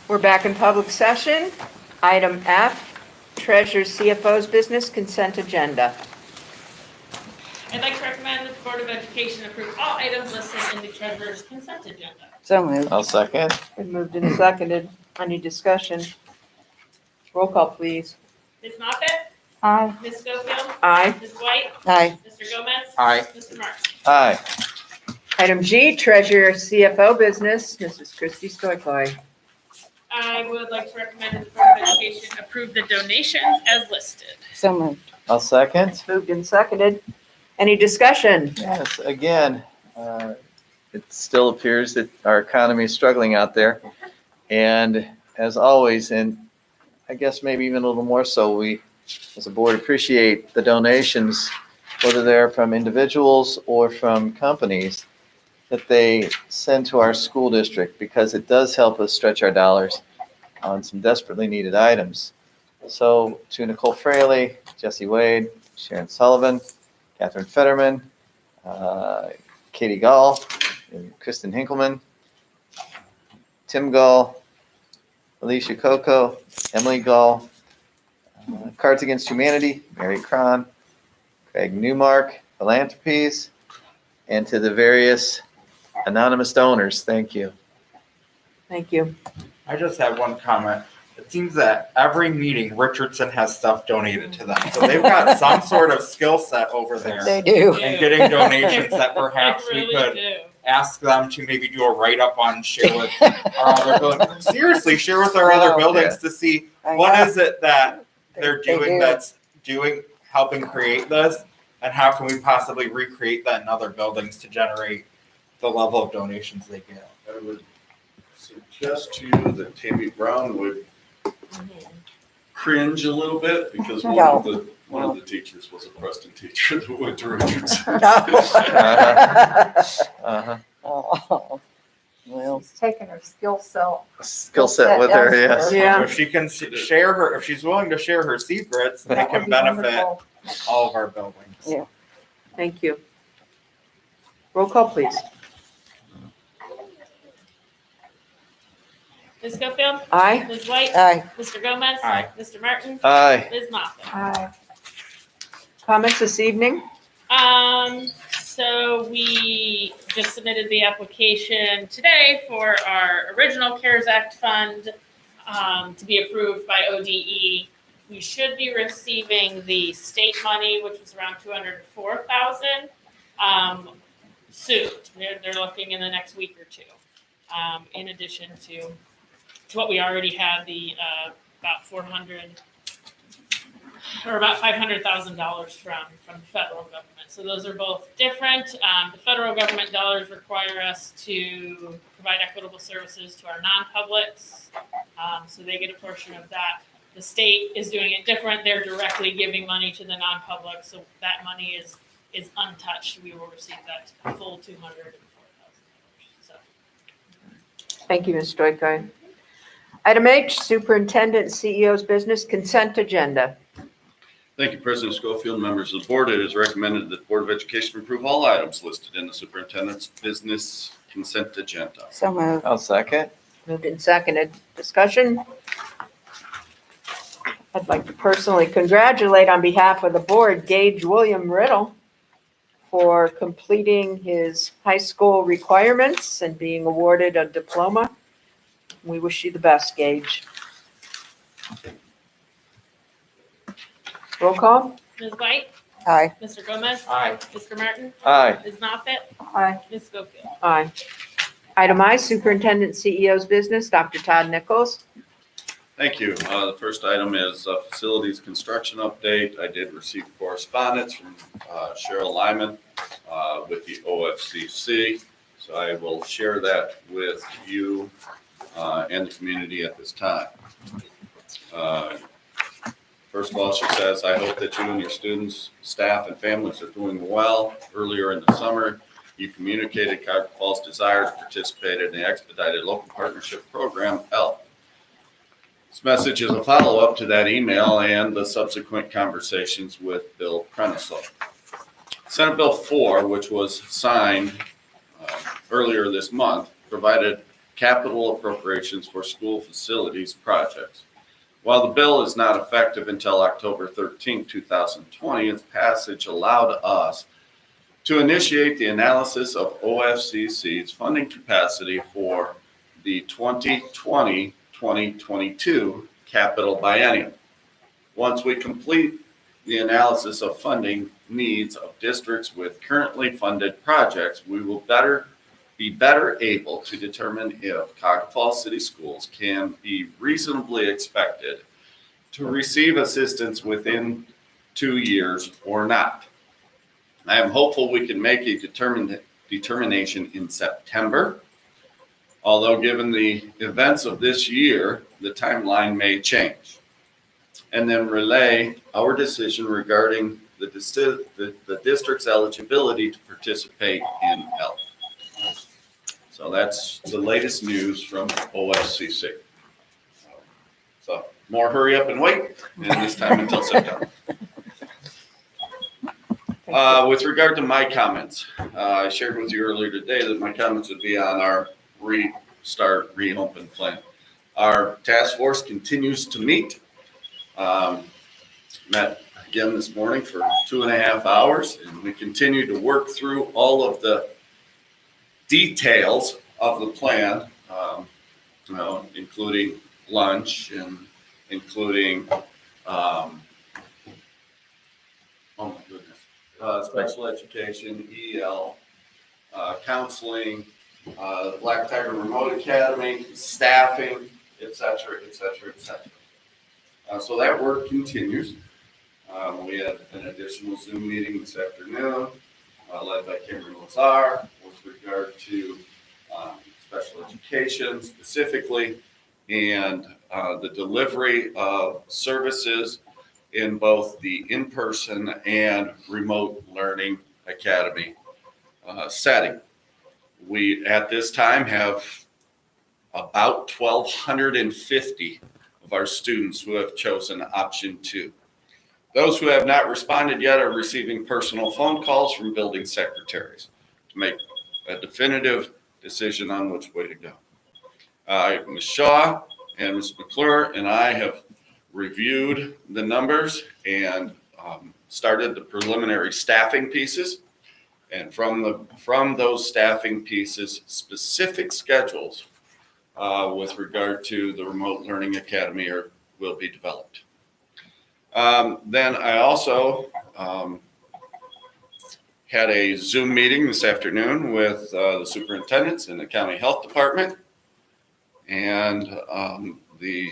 We're back in public session. Item F, Treasurer CFO's business consent agenda. I'd like to recommend that the Board of Education approve all items listed in the treasurer's consent agenda. So moved. I'll second. Been moved and seconded. Any discussion? Roll call, please. Ms. Moffett? Aye. Ms. Schofield? Aye. Ms. White? Aye. Mr. Gomez? Aye. Mr. Martin? Aye. Item G, Treasurer CFO business, Mrs. Christie Stoikoi. I would like to recommend that the Board of Education approve the donations as listed. So moved. I'll second. Moved and seconded. Any discussion? Yes, again, it still appears that our economy is struggling out there. And as always, and I guess maybe even a little more so, we as a board appreciate the donations, whether they're from individuals or from companies, that they send to our school district, because it does help us stretch our dollars on some desperately needed items. So to Nicole Fraley, Jesse Wade, Sharon Sullivan, Catherine Fetterman, Katie Gall, and Kristen Hinkleman, Tim Gall, Alicia Coco, Emily Gall, Cards Against Humanity, Mary Cron, Craig Newmark, Philanthropies, and to the various anonymous donors, thank you. Thank you. I just have one comment. It seems that every meeting Richardson has stuff donated to them. So they've got some sort of skill set over there They do. in getting donations that perhaps They we really could do. ask them to maybe do a write-up on, share with our other buildings. Seriously, share with our other Wow. buildings to see I what know. is it that they're They doing do. that's helping create this, and how can we possibly recreate that in other buildings to generate the level of donations they get. I would suggest to you that Tammy Brown would cringe a little bit, because one of the teachers was a Preston teacher that went to Richardson. Uh-huh. Oh, well, She's taken her skill Skill set with her, yes. elsewhere. Yeah. If she can share her, if she's willing to share her secrets, they That would can be benefit wonderful. all of our buildings. Yeah. Thank you. Roll call, please. Ms. Schofield? Aye. Ms. White? aye. Mr. Gomez? Aye. Mr. Martin? Aye. Ms. Moffett? Aye. Comments this evening? So we just submitted the application today for our original CARES Act fund to be approved by ODE. We should be receiving the state money, which was around $204,000, soon. They're looking in the next week or two. In addition to what we already had, the about $500,000 from the federal government. So those are both different. The federal government dollars require us to provide equitable services to our non-publics, so they get a portion of that. The state is doing it different. They're directly giving money to the non-public, so that money is untouched. We will receive that full $204,000. So. Thank you, Ms. Stoikoi. Item H, Superintendent CEO's business consent agenda. Thank you, President Schofield, members of the board. It is recommended that the Board of Education approve all items listed in the superintendent's business consent agenda. So moved. I'll second. Moved and seconded. Discussion? I'd like to personally congratulate on behalf of the board, Gage William Riddle, for completing his high school requirements and being awarded a diploma. We wish you the best, Gage. Roll call? Ms. White? Aye. Mr. Gomez? Aye. Mr. Martin? Aye. Ms. Moffett? Aye. Ms. Schofield? Aye. Item I, Superintendent CEO's business, Dr. Todd Nichols. Thank you. The first item is facilities construction update. I did receive correspondence from Cheryl Lyman with the OFCC. So I will share that with you and the community at this time. First of all, she says, I hope that you and your students, staff, and families are doing well. Earlier in the summer, you communicated Cuyahoga Falls' desire to participate in the Expedited Local Partnership Program, ELP. This message is a follow-up to that email and the subsequent conversations with Bill Prenisel. Senate Bill 4, which was signed earlier this month, provided capital appropriations for school facilities projects. While the bill is not effective until October 13, 2020, its passage allowed us to initiate the analysis of OFCC's funding capacity for the 2020-2022 capital biennium. Once we complete the analysis of funding needs of districts with currently funded projects, we will be better able to determine if Cuyahoga Falls City Schools can be reasonably expected to receive assistance within 2 years or not. I am hopeful we can make a determination in September, although given the events of this year, the timeline may change. And then relay our decision regarding the district's eligibility to participate in ELF. So that's the latest news from OFCC. So more hurry up and wait, and this time until September. With regard to my comments, I shared with you earlier today that my comments would be on our reopen plan. Our task force continues to meet. Met again this morning for 2.5 hours, and we continue to work through all of the details of the plan, including lunch and including, oh my goodness, special education, EL, counseling, Black Tiger Remote Academy, staffing, et cetera, et cetera, et cetera. So that work continues. We had an additional Zoom meeting this afternoon, led by Cameron Lazar, with regard to special education specifically, and the delivery of services in both the in-person and remote learning academy setting. We, at this time, have about 1,250 of our students who have chosen option 2. Those who have not responded yet are receiving personal phone calls from building secretaries to make a definitive decision on which way to go. Ms. Shaw and Ms. McClure and I have reviewed the numbers and started the preliminary staffing pieces. And from those staffing pieces, specific schedules with regard to the Remote Learning Academy will be developed. Then I also had a Zoom meeting this afternoon with the superintendents in the county health department. And the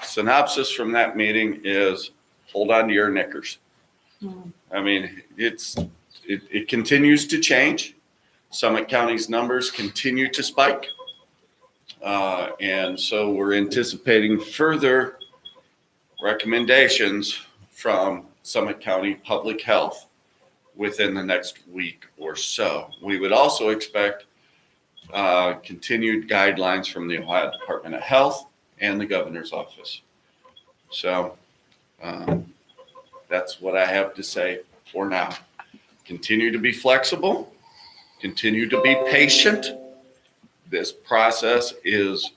synopsis from that meeting is hold on to your knickers. I mean, it continues to change. Summit County's numbers continue to spike. And so we're anticipating further recommendations from Summit County Public Health within the next week or so. We would also expect continued guidelines from the Ohio Department of Health and the governor's office. So that's what I have to say for now. Continue to be flexible, continue to be patient. This process is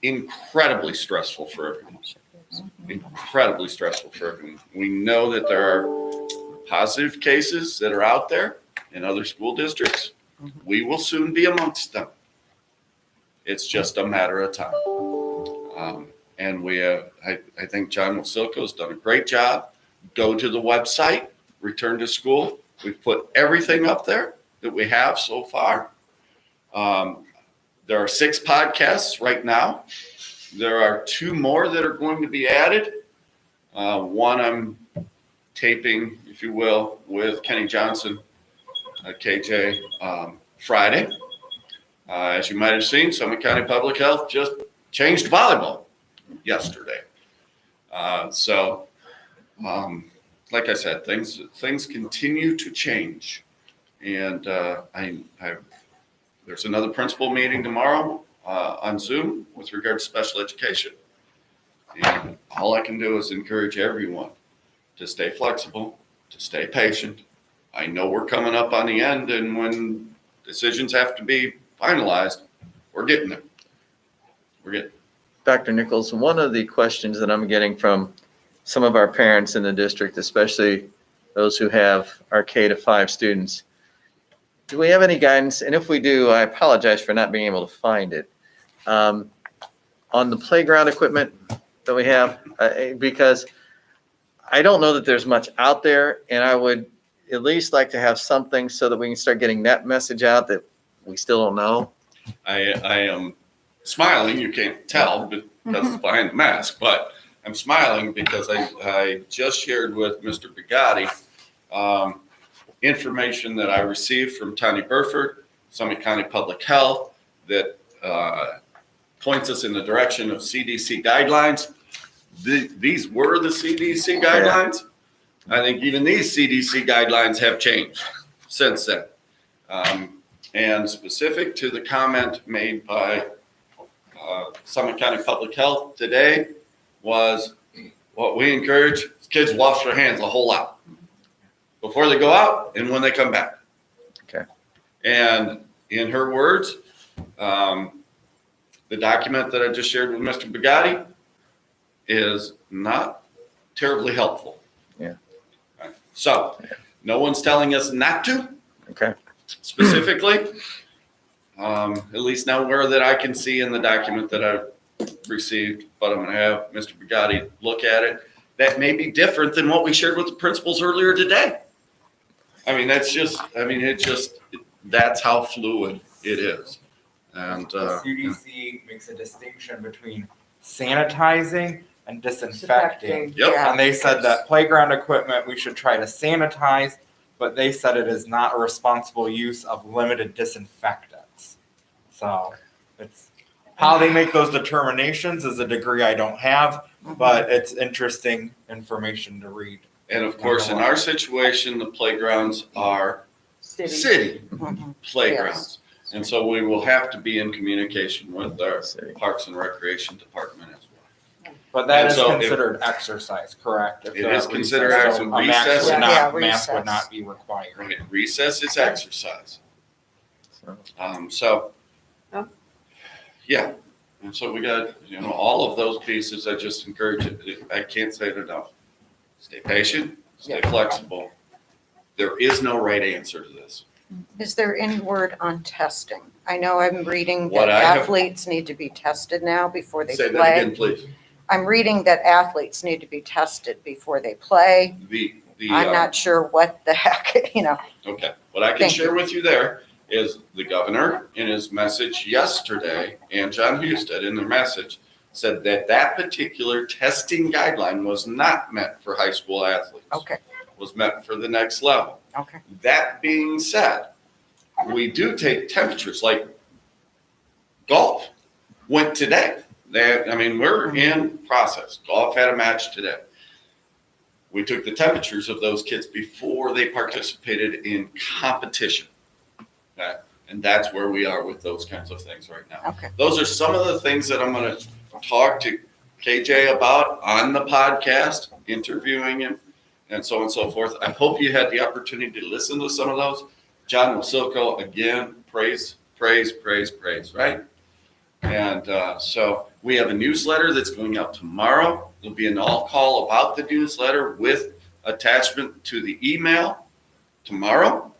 incredibly stressful for everyone. Incredibly stressful for everyone. We know that there are positive cases that are out there in other school districts. We will soon be amongst them. It's just a matter of time. And we have, I think John Wasilko's done a great job. Go to the website, Return to School. We've put everything up there that we have so far. There are 6 podcasts right now. There are 2 more that are going to be added. One I'm taping, if you will, with Kenny Johnson, KJ, Friday. As you might have seen, Summit County Public Health just changed volleyball yesterday. Like I said, things continue to change. And there's another principal meeting tomorrow on Zoom with regard to special education. And all I can do is encourage everyone to stay flexible, to stay patient. I know we're coming up on the end, and when decisions have to be finalized, we're we're getting there. We're getting, Dr. Nichols, one of the questions that I'm getting from some of our parents in the district, especially those who have our K to 5 students, do we have any guidance? And if we do, I apologize for not being able to find it. On the playground equipment that we have, because I don't know that there's much out there, and I would at least like to have something so that we can start getting that message out that we still don't know. I am smiling, you can't tell because it's behind the mask, but I'm smiling because I just shared with Mr. Bugatti information that I received from Tanya Burford, Summit County Public Health, that points us in the direction of CDC guidelines. These were the CDC guidelines. I think even these CDC guidelines have changed since then. And specific to the comment made by Summit County Public Health today was what we encourage is kids wash their hands a whole lot before they go out and when they come back. Okay. And in her words, the document that I just shared with Mr. Bugatti is not terribly helpful. Yeah. Right. So no one's telling us not to Okay. specifically, at least nowhere that I can see in the document that I've received, but I'm going to have Mr. Bugatti look at it. That may be different than what we shared with the principals earlier today. I mean, that's how fluid it is. And The CDC makes a distinction between sanitizing and disinfecting. Yep. And they said that playground equipment, we should try to sanitize, but they said it is not a responsible use of limited disinfectants. So it's how they make those determinations is a degree I don't have, but it's interesting information to read. And of course, in our situation, the playgrounds are city playgrounds. And so we will have to be in communication with our Parks and Recreation Department as well. But that And is so if- considered exercise, correct? If It they're is at considered recess, exercise. so a mask Recess- would not- Yeah, mask would recess. not be required. Right, recess is exercise. So, So, Oh. yeah, and so we got, all of those pieces. I just encourage you, I can't say it enough. Stay patient, stay flexible. There is no right answer to this. Is there any word on testing? I know I'm reading What that I have- athletes need to be tested now before they Say that play. again, please. I'm reading that athletes need to be tested before they play. I'm not sure what the heck, Okay, what I can Thank share with you there is the governor in his message yesterday and John Husted in their message said that that particular testing guideline was not meant for high school athletes. Okay, Was meant for the next level. okay. That being said, we do take temperatures like golf went today. We're in process. Golf had a match today. We took the temperatures of those kids before they participated in competition. Okay? And that's where we are with those kinds of things right now. Okay. Those are some of the things that I'm going to talk to KJ about on the podcast, interviewing him, and so on and so forth. I hope you had the opportunity to listen to some of those. John Wasilko, again, praise, right? And so we have a newsletter that's going out tomorrow. There'll be an all-call about the newsletter with attachment to the email tomorrow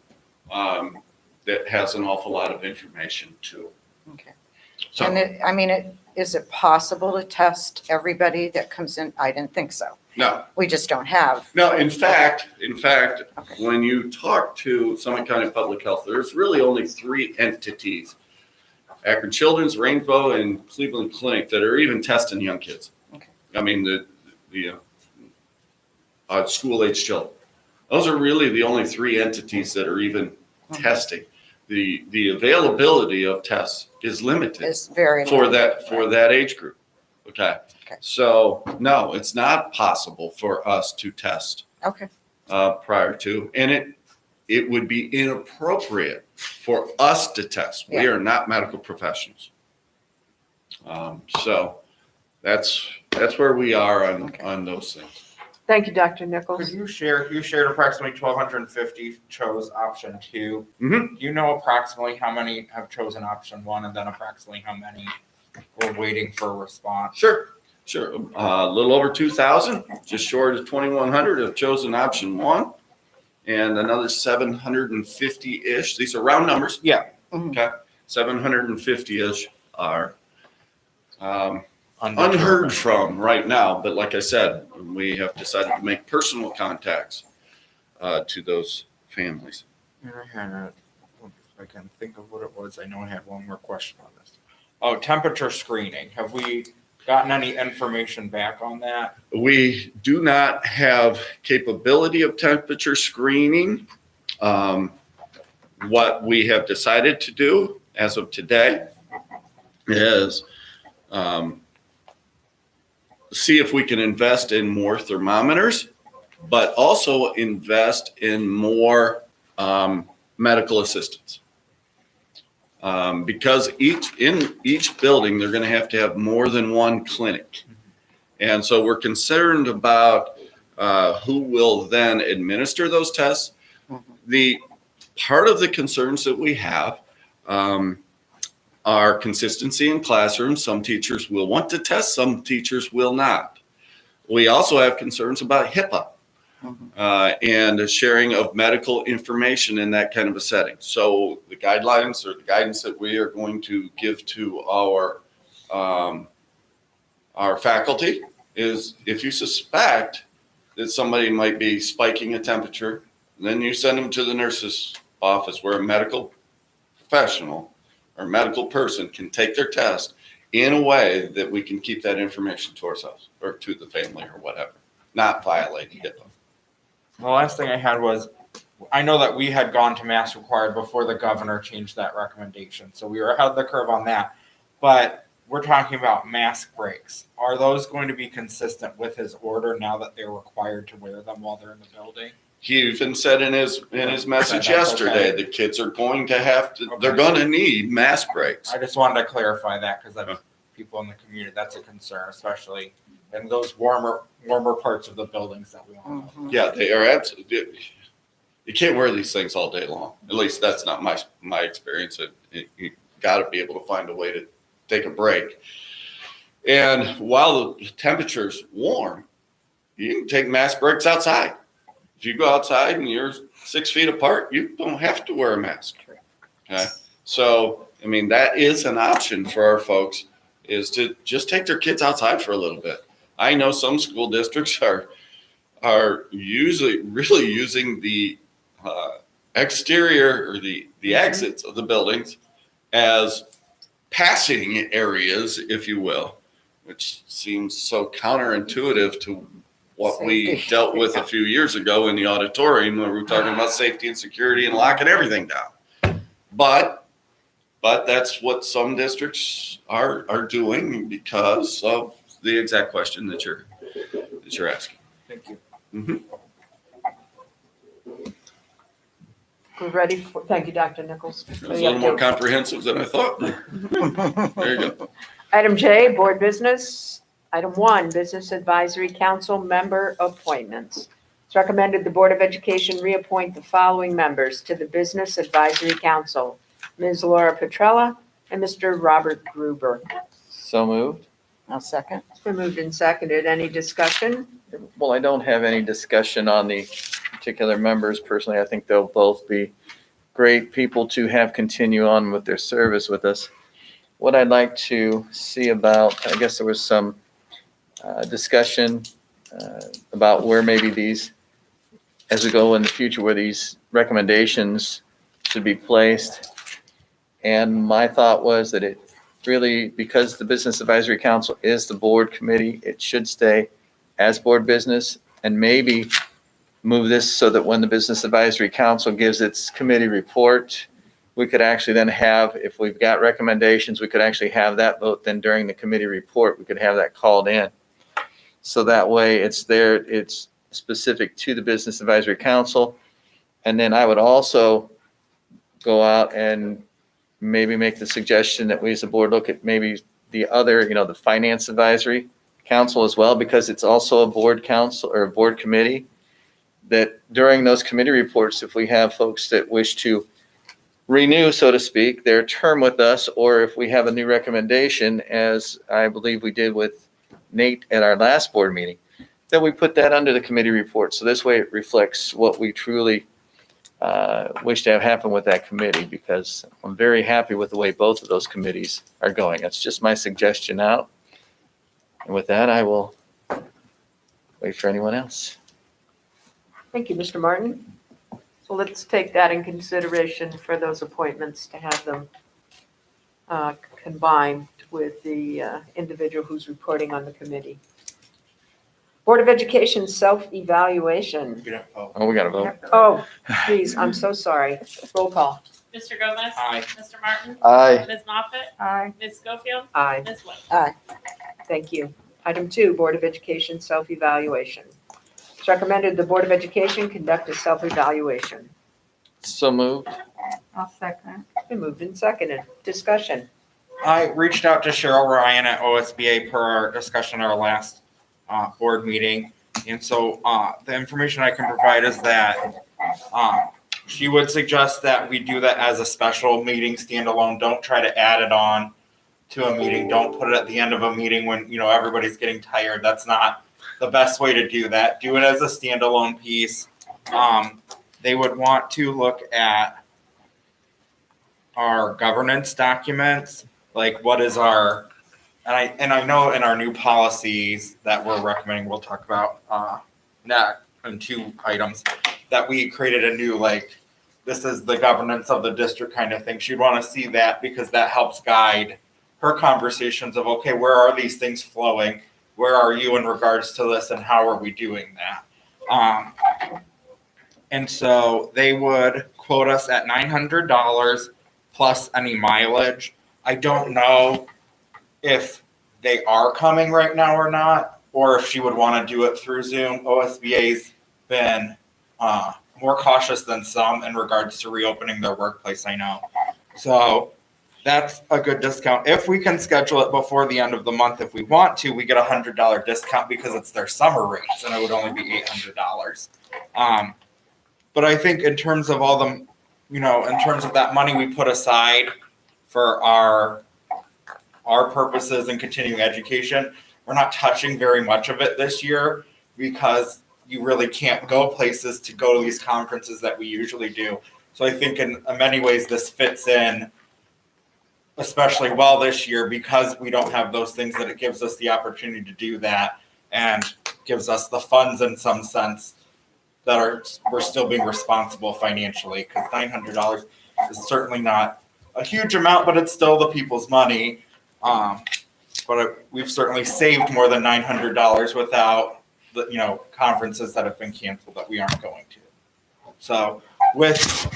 that has an awful lot of information too. Okay. So, And is it possible to test everybody that comes in? I didn't think so. no, We just don't have. no, in fact, Okay. when you talk to Summit County Public Health, there's really only 3 entities, Akron Children's, Rainbow, and Cleveland Clinic, that are even testing young kids. Okay. The school-age children. Those are really the only 3 entities that are even testing. The availability of tests is limited It's very for limited. that age group. Okay. Okay. So no, it's not possible for us to test Okay, prior to, and it would be inappropriate for us to test. We Yeah. are not medical professionals. So that's where we are Okay. on those things. Thank you, Dr. Could Nichols. you shared approximately 1,250 chose option 2. Mhm. Do you know approximately how many have chosen option 1 and then approximately how many were waiting for a response? Sure. A little over 2,000, just short of 2,100 have chosen option 1. And another 750-ish, these are round numbers. Yeah. Okay. 750-ish are unheard Undetermined. from right now. But like I said, we have decided to make personal contacts to those families. And I had a, if I can think of what it was, I know I had one more question on this. Oh, temperature screening. Have we gotten any information back on that? We do not have capability of temperature screening. What we have decided to do as of today is see if we can invest in more thermometers, but also invest in more medical assistance. Because in each building, they're going to have more than one clinic. And so we're concerned about who will then administer those tests. The part of the concerns that we have are consistency in classrooms. Some teachers will want to test, some teachers will not. We also have concerns about HIPAA and sharing of medical information in that kind of a setting. So the guidelines or the guidance that we are going to give to our faculty is if you suspect that somebody might be spiking a temperature, then you send them to the nurse's office where a medical professional or medical person can take their test in a way that we can keep that information to ourselves or to the family or whatever, not violating HIPAA. The last thing I had was, I know that we had gone to mask required before the governor changed that recommendation. So we were ahead of the curve on that. But we're talking about mask breaks. Are those going to be consistent with his order now that they're required to wear them while they're in the building? He even said in his message That's yesterday, okay. the kids are going to have to, Okay. they're going to need mask breaks. I just wanted to clarify that because people in the community, that's a concern, especially in those warmer parts of the buildings that we want. Yeah, they are absolutely, you can't wear these things all day long. At least that's not my experience. You got to be able to find a way to take a break. And while the temperature's warm, you can take mask breaks outside. If you go outside and you're 6 feet apart, you don't have to wear a mask. Okay. So, I mean, that is an option for our folks, is to just take their kids outside for a little bit. I know some school districts are usually really using the exterior or the exits of the buildings as passing areas, if you will, which seems so counterintuitive to what we Safety. dealt with a few years ago in the auditorium where we were talking about safety and security and locking everything down. But that's what some districts are doing because of the exact question that you're asking. Thank you. Mhm. We're ready for, thank you, Dr. Nichols. It was a little more comprehensive than I thought. There you go. Item J, board business. Item 1, Business Advisory Council member appointments. It's recommended the Board of Education reappoint the following members to the Business Advisory Council: Ms. Laura Petrella and Mr. Robert Gruber. So moved. I'll second. It's been moved and seconded. Any discussion? Well, I don't have any discussion on the particular members personally. I think they'll both be great people to have continue on with their service with us. What I'd like to see about, I guess there was some discussion about where maybe these, as we go in the future, where these recommendations should be placed. And my thought was that it really, because the Business Advisory Council is the board committee, it should stay as board business, and maybe move this so that when the Business Advisory Council gives its committee report, we could actually then have, if we've got recommendations, we could actually have that vote then during the committee report, we could have that called in. So that way it's there, it's specific to the Business Advisory Council. And then I would also go out and maybe make the suggestion that we as a board look at maybe the other, the Finance Advisory council as well, because it's also a board council or a board committee, that during those committee reports, if we have folks that wish to renew, so to speak, their term with us, or if we have a new recommendation, as I believe we did with Nate at our last board meeting, that we put that under the committee report. So this way it reflects what we truly wish to have happen with that committee, because I'm very happy with the way both of those committees are going. That's just my suggestion out. And with that, I will wait for anyone else. Thank you, Mr. Martin. So let's take that in consideration for those appointments, to have them combined with the individual who's reporting on the committee. Board of Education self-evaluation. We don't vote. Oh, we got to vote. Oh, please, I'm so sorry. Roll call. Mr. Gomez? Aye. Mr. Martin? Aye. Ms. Moffett? Aye. Ms. Schofield? Aye. Ms. White? Thank you. Item 2, Board of Education self-evaluation. It's recommended the Board of Education conduct a self-evaluation. So moved. I'll second. Been moved and seconded. Discussion. I reached out to Cheryl Ryan at OSBA per our discussion at our last board meeting. And so the information I can provide is that she would suggest that we do that as a special meeting, standalone. Don't try to add it on to a meeting. Don't put it at the end of a meeting when, you know, everybody's getting tired. That's not the best way to do that. Do it as a standalone piece. They would want to look at our governance documents, like what is our, and I know in our new policies that we're recommending, we'll talk about that in 2 items, that we created a new, like, this is the governance of the district kind of thing. She'd want to see that, because that helps guide her conversations of, okay, where are these things flowing? Where are you in regards to this, and how are we doing that? And so they would quote us at $900 plus any mileage. I don't know if they are coming right now or not, or if she would want to do it through Zoom. OSBA's been more cautious than some in regards to reopening their workplace, I know. So that's a good discount. If we can schedule it before the end of the month, if we want to, we get a $100 discount because it's their summer rates, and it would only be $800. But I think in terms of all the, you know, in terms of that money we put aside for our purposes in continuing education, we're not touching very much of it this year, because you really can't go places to go to these conferences that we usually do. So I think in many ways this fits in especially well this year, because we don't have those things, that it gives us the opportunity to do that, and gives us the funds in some sense that we're still being responsible financially, because $900 is certainly not a huge amount, but it's still the people's money. But we've certainly saved more than $900 without the, you know, conferences that have been canceled that we aren't going to. So with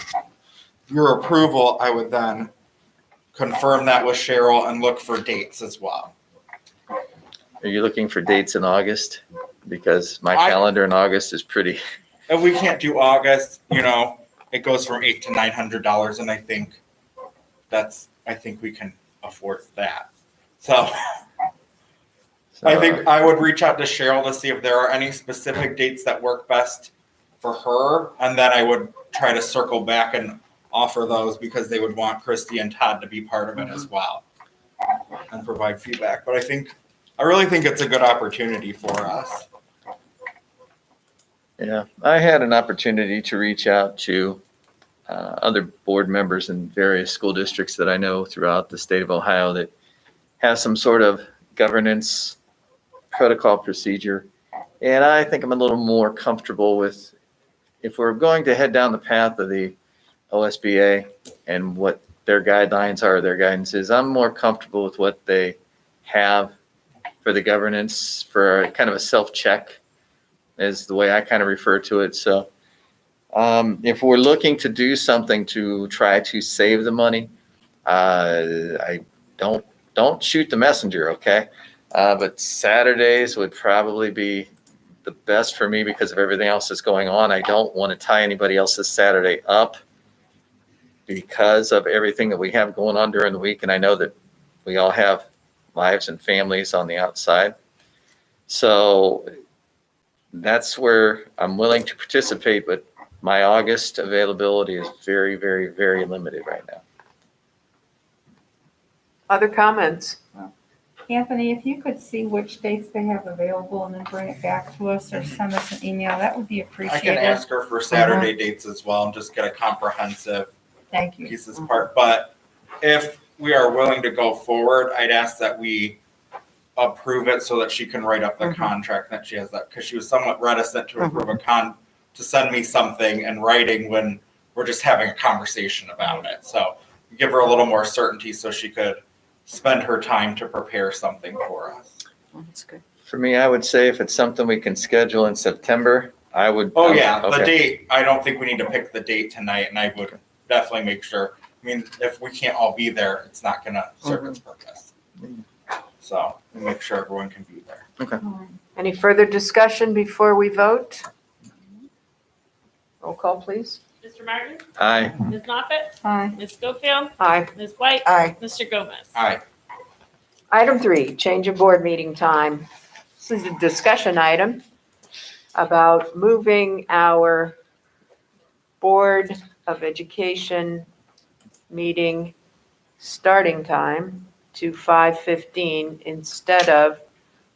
your approval, I would then confirm that with Cheryl and look for dates as well. Are you looking for dates in August? Because my calendar in August is pretty. If we can't do August, you know, it goes from $800 to $900, and I think we can afford that. So I think I would reach out to Cheryl to see if there are any specific dates that work best for her, and then I would try to circle back and offer those, because they would want Christy and Todd to be part of it as well and provide feedback. But I really think it's a good opportunity for us. Yeah, I had an opportunity to reach out to other board members in various school districts that I know throughout the state of Ohio that have some sort of governance protocol procedure. And I think I'm a little more comfortable with, if we're going to head down the path of the OSBA and what their guidelines are, their guidance is, I'm more comfortable with what they have for the governance, for kind of a self-check is the way I kind of refer to it. So if we're looking to do something to try to save the money, I don't shoot the messenger, okay? But Saturdays would probably be the best for me because of everything else that's going on. I don't want to tie anybody else's Saturday up because of everything that we have going on during the week. And I know that we all have lives and families on the outside. So that's where I'm willing to participate, but my August availability is very, very, very limited right now. Other comments? Anthony, if you could see which dates they have available and then bring it back to us or send us an email, that would be I appreciated. can ask her for Saturday dates as well and just get a comprehensive Thank you. pieces part. But if we are willing to go forward, I'd ask that we approve it so that she can write up the contract that she has that, because she was somewhat reticent to approve to send me something in writing when we're just having a conversation about it. So give her a little more certainty so she could spend her time to prepare something for us. That's good. For me, I would say if it's something we can schedule in September, I would. Oh, yeah, the okay. date, I don't think we need to pick the date tonight, and I would definitely make sure, I mean, if we can't all be there, it's not gonna serve its purpose. So, we'll make sure everyone can be there. Any further discussion before we vote? Roll call, please. Mr. Martin? Aye. Ms. Moffett? Hi. Ms. Schofield? Aye. Ms. White? Aye. Mr. Gomez? Aye. Item 3, change of board meeting time. This is a discussion item about moving our Board of Education meeting starting time to 5:15 instead of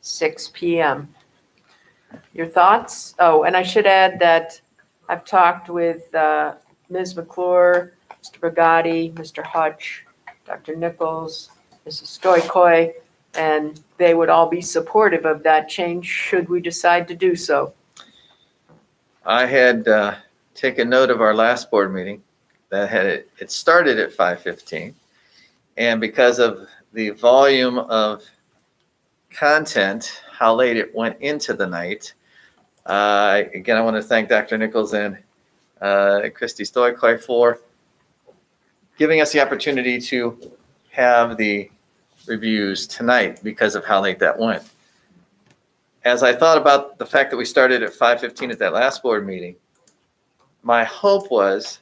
6 PM. Your thoughts? Oh, and I should add that I've talked with Ms. McClure, Mr. Brigatti, Mr. Hutch, Dr. Nichols, Mrs. Stoikoi, and they would all be supportive of that change should we decide to do so. I had taken note of our last board meeting that it started at 5:15. And because of the volume of content, how late it went into the night, again, I want to thank Dr. Nichols and Christy Stoikoi for giving us the opportunity to have the reviews tonight because of how late that went. As I thought about the fact that we started at 5:15 at that last board meeting, my hope was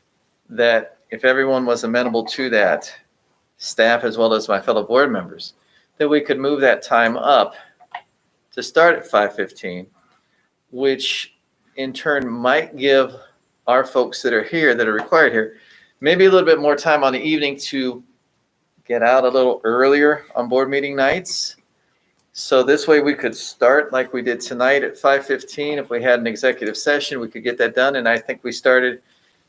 that if everyone was amenable to that, staff as well as my fellow board members, that we could move that time up to start at 5:15, which in turn might give our folks that are here, that are required here, maybe a little bit more time on the evening to get out a little earlier on board meeting nights. So this way we could start like we did tonight at 5:15. If we had an executive session, we could get that done. And I think we started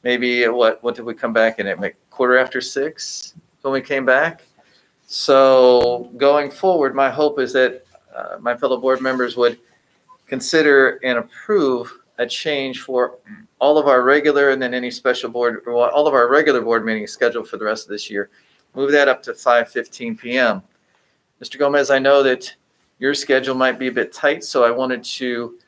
maybe at what did we come back in at? 6:15 when we came back. So going forward, my hope is that my fellow board members would consider and approve a change for all of our regular and then any special board, or all of our regular board meetings scheduled for the rest of this year. Move that up to 5:15 p.m. Mr. Gomez, I know that your schedule might be a bit tight, so I wanted to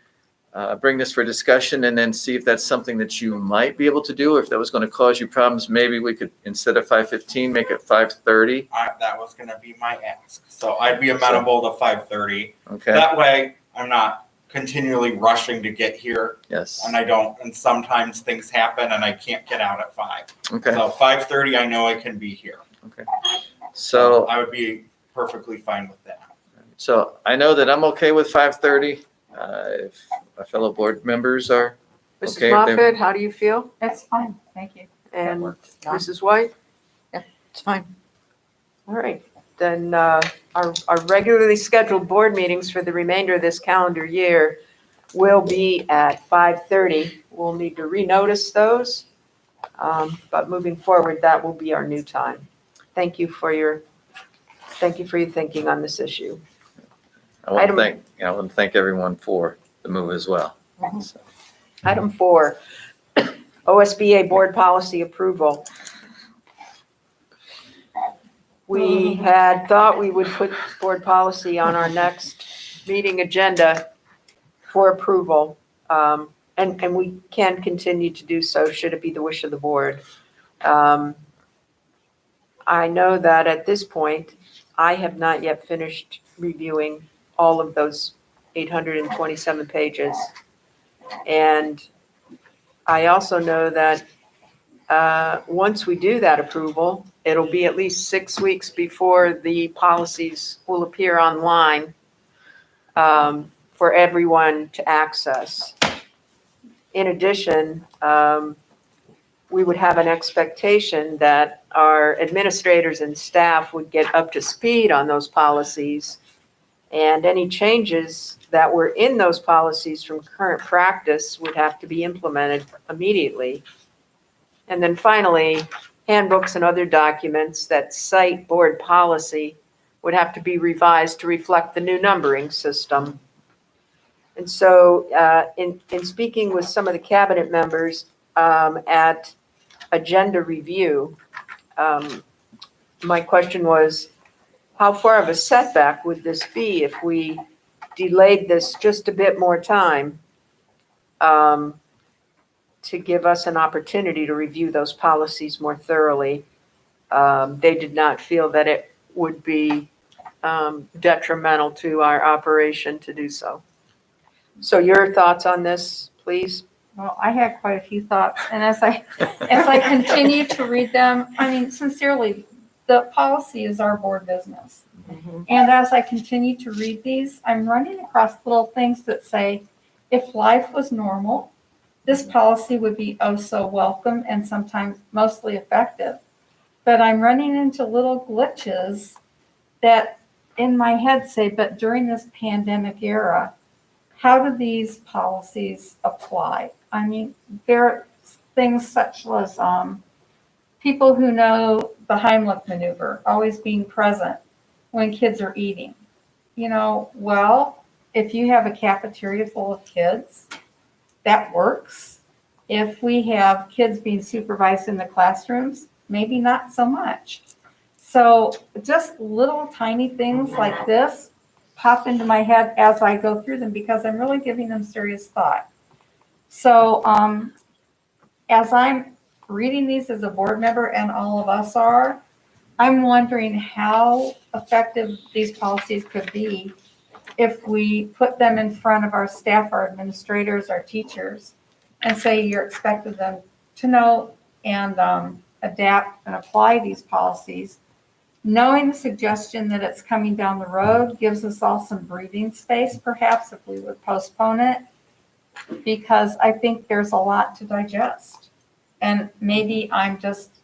bring this for discussion and then see if that's something that you might be able to do, or if that was going to cause you problems. Maybe we could, instead of 5:15, make it 5:30. That was gonna be my ask. So I'd be amenable to 5:30. Okay, That way, I'm not continually rushing to get here, yes, and sometimes things happen and I can't get out at 5. okay. So 5:30, I know I can be here. So, I would be perfectly fine with that. so I know that I'm okay with 5:30. If my fellow board members are, Mrs. Okay, Moffett, how do you feel? That's fine. Thank you. And works. Mrs. White? It's fine. All right, then our regularly scheduled board meetings for the remainder of this calendar year will be at 5:30. We'll need to renotice those, but moving forward, that will be our new time. Thank you for your thinking on this issue. I want to Item- thank everyone for the move as well. Mhm. So, Item 4, OSBA board policy approval. We had thought we would put board policy on our next meeting agenda for approval. And we can continue to do so should it be the wish of the board. I know that at this point, I have not yet finished reviewing all of those 827 pages. And I also know that once we do that approval, it'll be at least 6 weeks before the policies will appear online for everyone to access. In addition, we would have an expectation that our administrators and staff would get up to speed on those policies, and any changes that were in those policies from current practice would have to be implemented immediately. And then finally, handbooks and other documents that cite board policy would have to be revised to reflect the new numbering system. And so in speaking with some of the cabinet members at agenda review, my question was, how far of a setback would this be if we delayed this just a bit more time to give us an opportunity to review those policies more thoroughly? They did not feel that it would be detrimental to our operation to do so. So your thoughts on this, please? Well, I had quite a few thoughts, and as I continue to read them, I mean, sincerely, the policy is our board business. And as I continue to read these, I'm running across little things that say, if life was normal, this policy would be oh so welcome and sometimes mostly effective. But I'm running into little glitches that in my head say, but during this pandemic era, how do these policies apply? I mean, there are things such as people who know the Heimlich maneuver, always being present when kids are eating. You know, well, if you have a cafeteria full of kids, that works. If we have kids being supervised in the classrooms, maybe not so much. So just little tiny things like this pop into my head as I go through them because I'm really giving them serious thought. So as I'm reading these as a board member, and all of us are, I'm wondering how effective these policies could be if we put them in front of our staff, our administrators, our teachers, and say you're expected them to know and adapt and apply these policies. Knowing the suggestion that it's coming down the road gives us all some breathing space, perhaps, if we would postpone it, because I think there's a lot to digest. And maybe I'm just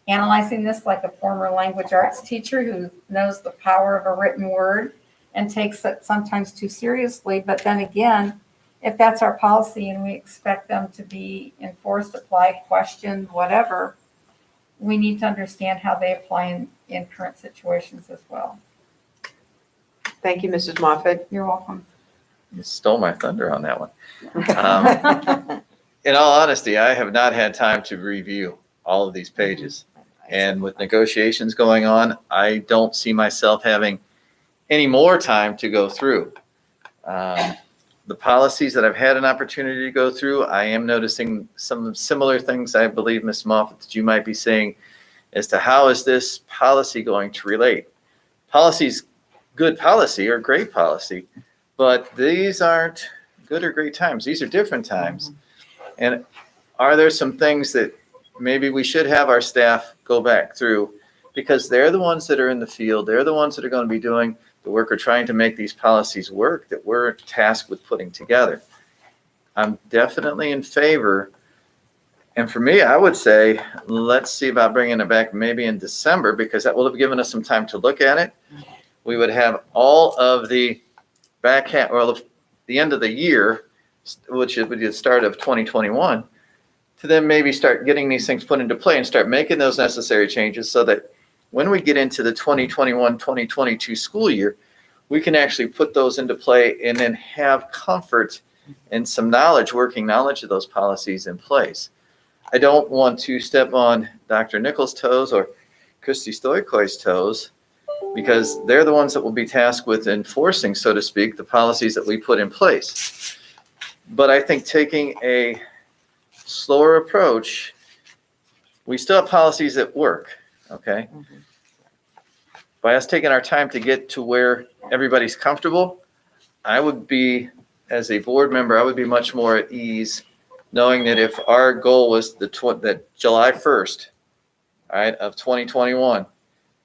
analyzing this like a former language arts teacher who knows the power of a written word and takes it sometimes too seriously. But then again, if that's our policy and we expect them to be enforced, applied, questioned, whatever, we need to understand how they apply in current situations as well. Thank you, Mrs. Moffett. You're welcome. You stole my thunder on that one. In all honesty, I have not had time to review all of these pages. And with negotiations going on, I don't see myself having any more time to go through. The policies that I've had an opportunity to go through, I am noticing some similar things I believe, Ms. Moffett, that you might be saying as to how is this policy going to relate. Policy's good policy or great policy, but these aren't good or great times. These are different times. And are there some things that maybe we should have our staff go back through, because they're the ones that are in the field. They're the ones that are going to be doing the work or trying to make these policies work that we're tasked with putting together. I'm definitely in favor. And for me, I would say, let's see about bringing it back maybe in December, because that will have given us some time to look at it. We would have all of the back half, or the end of the year, which would be the start of 2021, to then maybe start getting these things put into play and start making those necessary changes so that when we get into the 2021-2022 school year, we can actually put those into play and then have comfort and some knowledge, working knowledge of those policies in place. I don't want to step on Dr. Nichols' toes or Christy Stoikoy's toes, because they're the ones that will be tasked with enforcing, so to speak, the policies that we put in place. But I think taking a slower approach, we still have policies that work, okay? By us taking our time to get to where everybody's comfortable, I would be, as a board member, I would be much more at ease knowing that if our goal was that July 1st, all right, of 2021,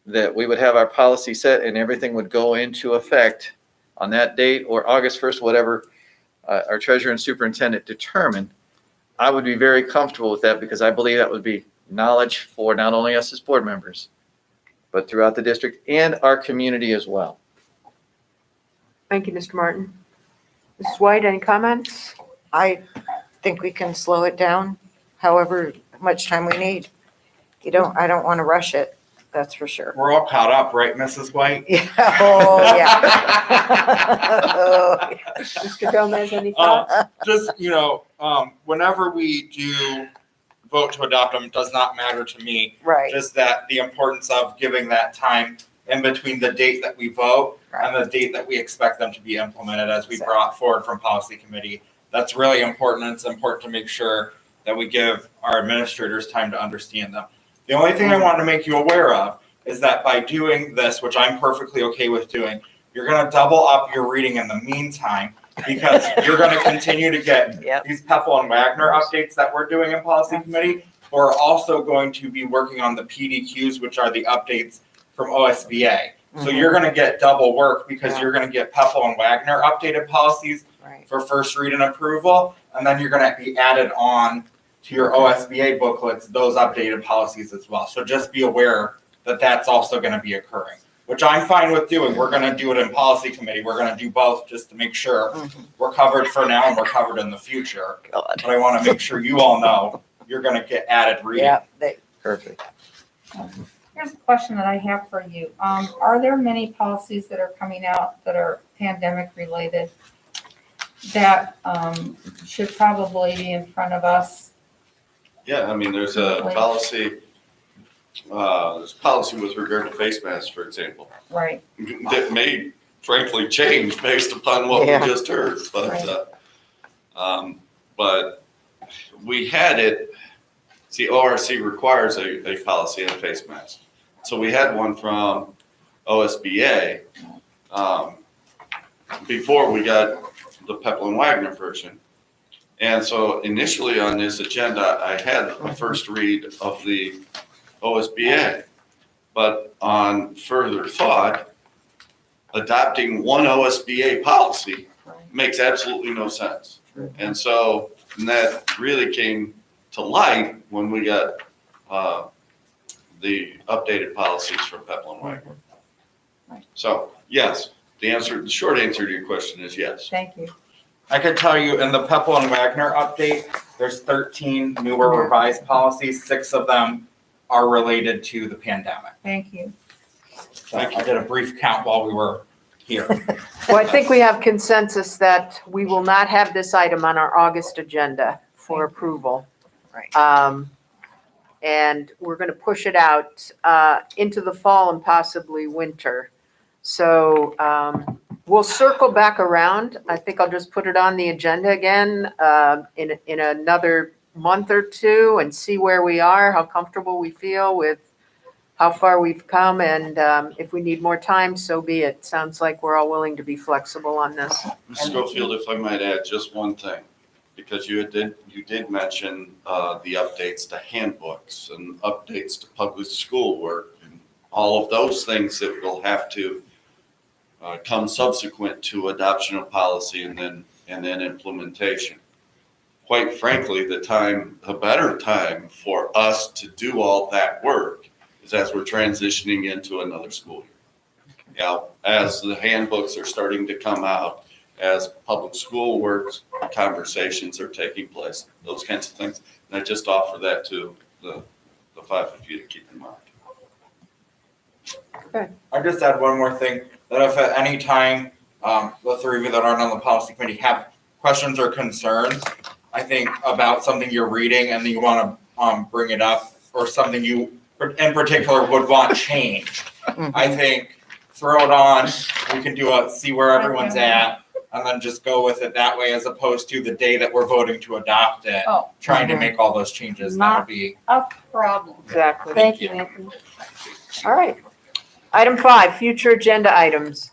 that we would have our policy set and everything would go into effect on that date or August 1st, whatever our treasurer and superintendent determine, I would be very comfortable with that because I believe that would be knowledge for not only us as board members, but throughout the district and our community as well. Thank you, Mr. Martin. Mrs. White, any comments? I think we can slow it down however much time we need. I don't want to rush it, that's for sure. We're all caught up, right, Mrs. White? Yeah, oh, yeah. Mr. Gomez, any thoughts? Just, whenever we do vote to adopt them, it does not matter to me. Right, Just that the importance of giving that time in between the date that we vote and the date that we expect them to be implemented, as we brought forward from policy committee. That's really important. It's important to make sure that we give our administrators time to understand them. The only thing I want to make you aware of is that by doing this, which I'm perfectly okay with doing, you're going to double up your reading in the meantime, because you're going to continue to get Yep. these Pepple and Wagner updates that we're doing in policy committee. We're also going to be working on the PDQs, which are the updates from OSBA. So you're going to get double work because you're going to get Pepple and Wagner updated policies right. for first read and approval, and then you're going to be added on to your OSBA booklets, those updated policies as well. So just be aware that that's also going to be occurring, which I'm fine with doing. We're going to do it in policy committee. We're going to do both just to make sure we're covered for now and we're covered in the future. God. But I want to make sure you all know you're going to get added reading. Yeah, Perfect. Here's a question that I have for you. Are there many policies that are coming out that are pandemic related that should probably be in front of us? Yeah, I mean, there's a policy, there's policy with regard to face masks, for example, Right. that may frankly change based upon what we Yeah. just heard, but we had it, see, ORC requires a policy on face masks. So we had one from OSBA, before we got the Pepple and Wagner version. And so initially on this agenda, I had a first read of the OSBA. But on further thought, adopting one OSBA policy makes absolutely no sense. And so that really came to light when we got the updated policies from Pepple and Wagner. So yes, the short answer to your question is yes. Thank you. I could tell you in the Pepple and Wagner update, there's 13 newer revised policies. 6 of them are related to the pandemic. Thank you. So I did a brief count while we were here. Well, I think we have consensus that we will not have this item on our August agenda for approval. Right. And we're going to push it out into the fall and possibly winter. So we'll circle back around. I think I'll just put it on the agenda again in another month or two and see where we are, how comfortable we feel with how far we've come. And if we need more time, so be it. Sounds like we're all willing to be flexible on this. Ms. Schofield, if I might add just one thing, because you did mention the updates to handbooks and updates to public school work and all of those things that will have to come subsequent to adoption of policy and then implementation. Quite frankly, the better time for us to do all that work is as we're transitioning into another school year. As the handbooks are starting to come out, as public school work conversations are taking place, those kinds of things. And I just offer that to the 5 of you to keep in mind. I just add one more thing, that if at any time, the 3 of you that aren't on the policy committee have questions or concerns, I think about something you're reading and you want to bring it up, or something you in particular would want changed, I think throw it on, we can see where everyone's at, and then just go with it that way, as opposed to the day that we're voting to adopt it, Oh. trying to make all those changes. That would be. A problem. Exactly. Thank you, Anthony. All right. Item 5, future agenda items.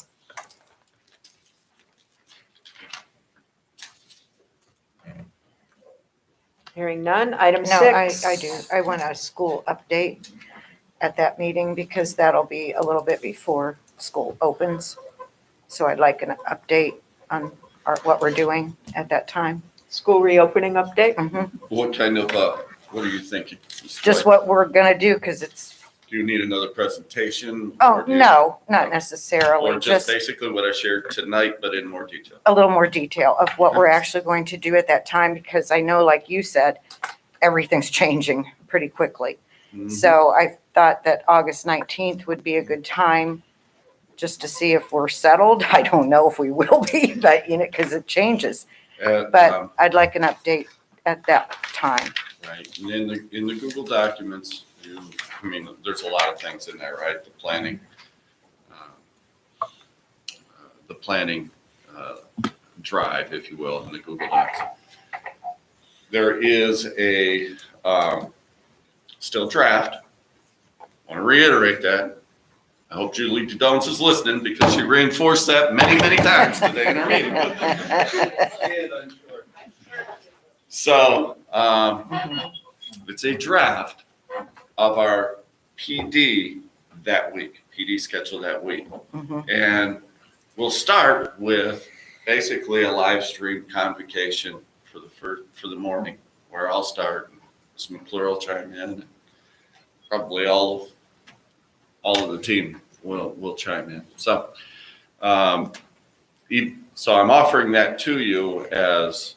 Hearing none. Item 6. No, I do. I want a school update at that meeting because that'll be a little bit before school opens. So I'd like an update on what we're doing at that time. School reopening update? Mhm. What kind of, what are you thinking? Just what we're gonna do, because it's, Do you need another presentation? oh, or do you- no, not necessarily, Or just basically what I shared tonight, but in more detail? a little more detail of what we're actually going to do at that time, because I know, like you said, everything's changing pretty quickly. Mhm. So I thought that August 19th would be a good time just to see if we're settled. I don't know if we will be, but, because it changes. And, But I'd like an update at that time. right, and in the Google documents, there's a lot of things in there, right? The planning, drive, if you will, in the Google Docs. There is a, still draft. I want to reiterate that. I hope Julie Jones is listening because she reinforced that many, many times today in our meeting. So, it's a draft of our PD that week, PD schedule that week. Mhm. And we'll start with basically a live stream convocation for the morning, where I'll start, Ms. McClure will chime in, and probably all of the team will chime in. So, so I'm offering that to you as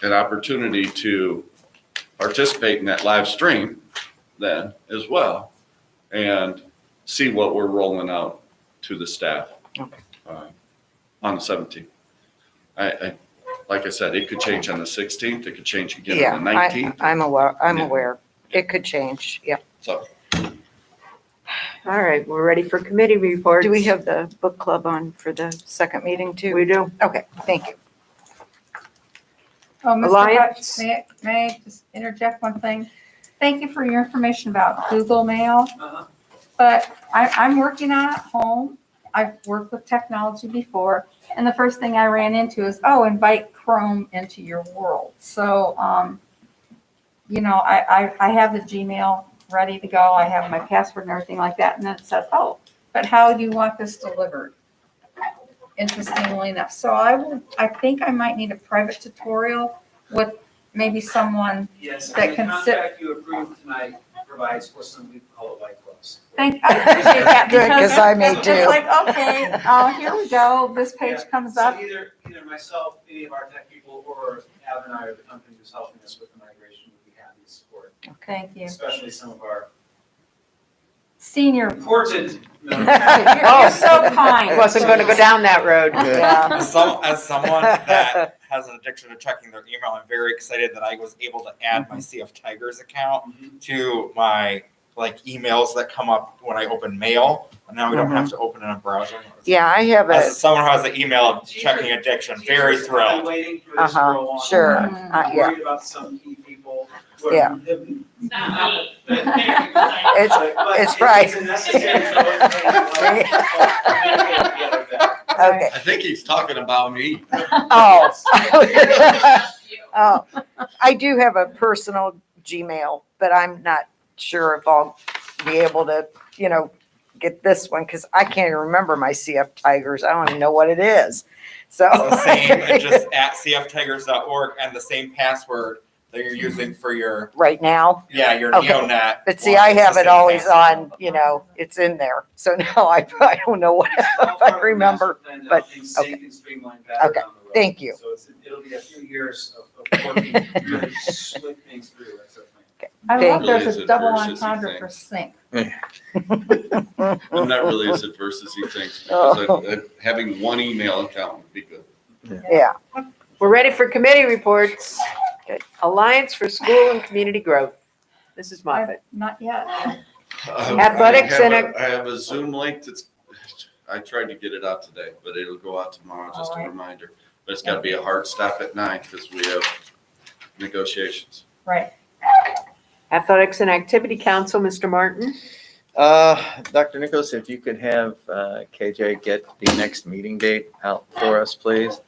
an opportunity to participate in that live stream then as well, and see what we're rolling out to the staff Okay. on the 17th. Like I said, it could change on the 16th. It could change again Yeah, on the 19th. I'm aware, Yeah. aware. It could change, yeah. So All right, we're ready for committee reports. Do we have the book club on for the second meeting too? We do. Okay, thank you. Oh, Mr. Alliance? Hutch, may I just interject one thing? Thank you for your information about Google Mail. But I'm working on it at home. I've worked with technology before. And the first thing I ran into is, invite Chrome into your world. So, I have the Gmail ready to go. I have my password and everything like that. And then it says, but how do you want this delivered? Interestingly enough. So I think I might need a private tutorial with maybe someone. Yes, that the can sit- contract you approved tonight provides for some, we call it white gloves. I appreciate that. Good, 'cause I may It's too. like, okay, here we go. This page Yeah, comes so up. Either myself, any of our tech people, or Ab and I, or the company who's helping us with the migration, would be happy to support, Thank you. especially some of our Senior. important. You're so kind. Wasn't going to go down that road. Yeah. As someone that has an addiction to checking their email, I'm very excited that I was able to add my Sea of Tigers account to my emails that come up when I open mail. And now we don't have to open in a browser. Yeah, I have As someone who has an email checking addiction, very I've been thrilled. waiting for this for a long time. sure. Mhm. I'm Yeah. worried about some key people. who are- Yeah. It's not me. It's right. It's a necessary Okay. I think he's talking about me. Oh. Oh, I do have a personal Gmail, but I'm not sure if I'll be able to, get this one because I can't even remember my CF Tigers. I don't even know what it is. So. It's the same, it's just at cftigers.org and the same password that you're using for your, Right now. your Okay. Neonet. But see, one. I It's the have it same always password. on, it's in there. So now I don't know what, if I remember. but, okay. Okay, thank you. So it'll be a few years of working to really slick things through. That's our plan. I Thank love you. there's Is a it double versus you entendre think? for sync. I'm not really as adverse as he thinks, because having one email account would be good. Yeah. We're ready for committee reports. Alliance for School and Community Growth. Mrs. Moffett. Not yet. Athletics and I have a Zoom link I tried to get it out today, but it'll go out tomorrow, just a All right. reminder. But it's gotta be a hard stop at 9 because we have negotiations. Right. Athletics and Activity Council, Mr. Martin. Dr. Nichols, if you could have KJ get the next meeting date out for us, please.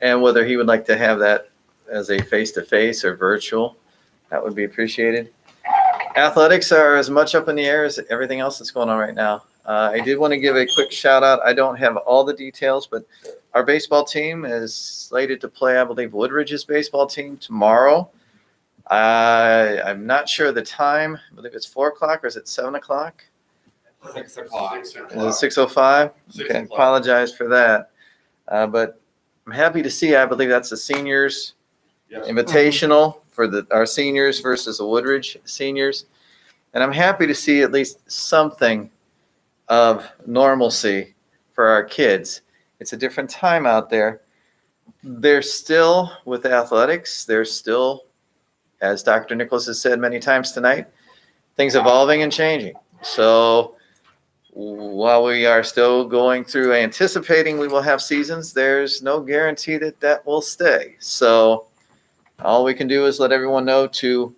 And whether he would like to have that as a face-to-face or virtual, that would be appreciated. Athletics are as much up in the air as everything else that's going on right now. I did want to give a quick shout out. I don't have all the details, but our baseball team is slated to play, I believe, Woodridge's baseball team tomorrow. I'm not sure the time. I believe it's 4:00 or is it 7:00? 6 o'clock. Is it 6:05? 6 Okay, o'clock. apologize for that. But I'm happy to see, I believe that's the seniors Yes. invitational for our seniors versus the Woodridge seniors. And I'm happy to see at least something of normalcy for our kids. It's a different time out there. They're still with athletics. They're still, as Dr. Nichols has said many times tonight, things evolving and changing. So while we are still going through anticipating we will have seasons, there's no guarantee that that will stay. So all we can do is let everyone know to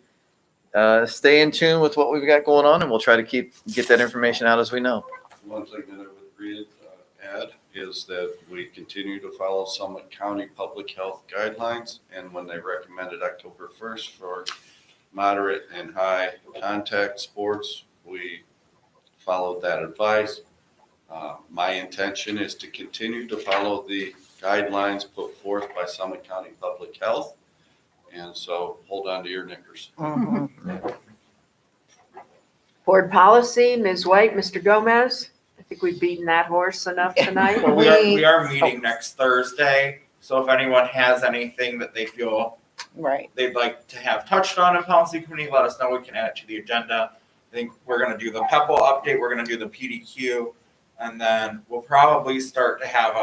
stay in tune with what we've got going on, and we'll try to get that information out as we know. One thing that I would add is that we continue to follow Summit County Public Health guidelines, and when they recommended October 1st for moderate and high contact sports, we followed that advice. My intention is to continue to follow the guidelines put forth by Summit County Public Health, and so hold on to your knickers. Board policy, Ms. White, Mr. Gomez. I think we've beaten that horse enough tonight. Well, we are meeting next Thursday, so if anyone has anything that they feel Right. they'd like to have touched on in policy committee, let us know. We can add it to the agenda. I think we're gonna do the PEPAL update, we're gonna do the PDQ, and then we'll probably start to have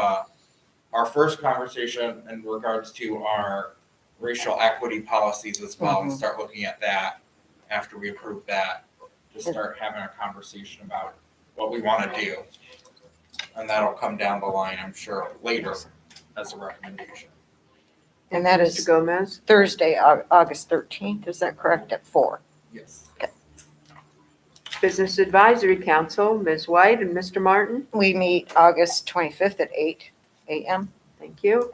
our first conversation in regards to our racial equity policies as well, and start looking at that after we approve that, to start having a conversation about what we wanna do. And that'll come down the line, I'm sure, later as a recommendation. And that Mr. is Gomez. Thursday, August 13th, is that correct, at 4? Yes. Business Advisory Council, Ms. White and Mr. Martin. We meet August 25th at 8 a.m. Thank you.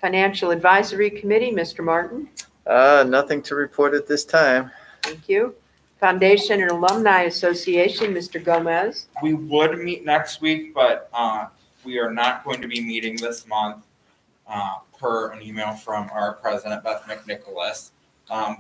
Financial Advisory Committee, Mr. Martin. Nothing to report at this time. Thank you. Foundation and Alumni Association, Mr. Gomez. We would meet next week, but we are not going to be meeting this month, per an email from our president, Beth McNicholas.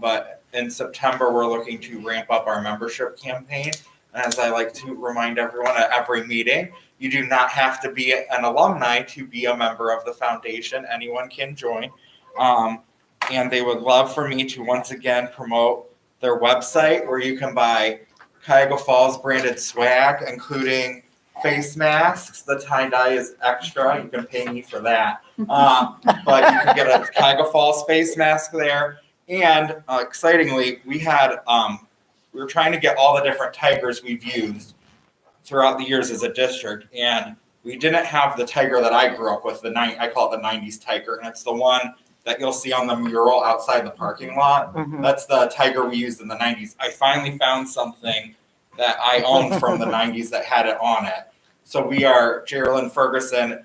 But in September, we're looking to ramp up our membership campaign. As I like to remind everyone at every meeting, you do not have to be an alumni to be a member of the foundation. Anyone can join. And they would love for me to once again promote their website, where you can buy Cuyahoga Falls branded swag, including face masks. The tie-dye is extra. You can pay me for that. But you can get a Cuyahoga Falls face mask there. And excitingly, we were trying to get all the different tigers we've used throughout the years as a district, and we didn't have the tiger that I grew up with. I call it the 90s tiger, and it's the one that you'll see on the mural outside the parking lot. That's the tiger we used in the 90s. I finally found something that I owned from the 90s that had it on it. So Geraldine Ferguson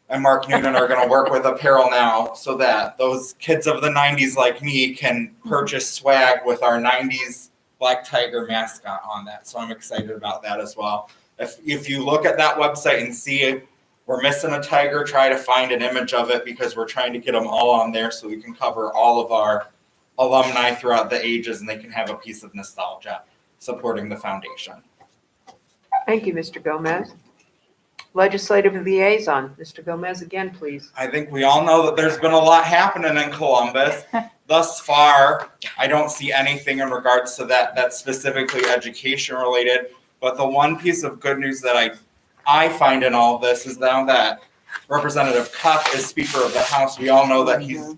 and Mark Noonan are going to work with Apparel Now, so that those kids of the 90s like me can purchase swag with our 90s Black Tiger mascot on that. So I'm excited about that as well. If you look at that website and see we're missing a tiger, try to find an image of it, because we're trying to get them all on there so we can cover all of our alumni throughout the ages, and they can have a piece of nostalgia supporting the foundation. Thank you, Mr. Gomez. Legislative Liaison, Mr. Gomez again, please. I think we all know that there's been a lot happening in Columbus. Thus far, I don't see anything in regards to that that's specifically education related. But the one piece of good news that I find in all of this is now that Representative Cupp is Speaker of the House. We all know that he's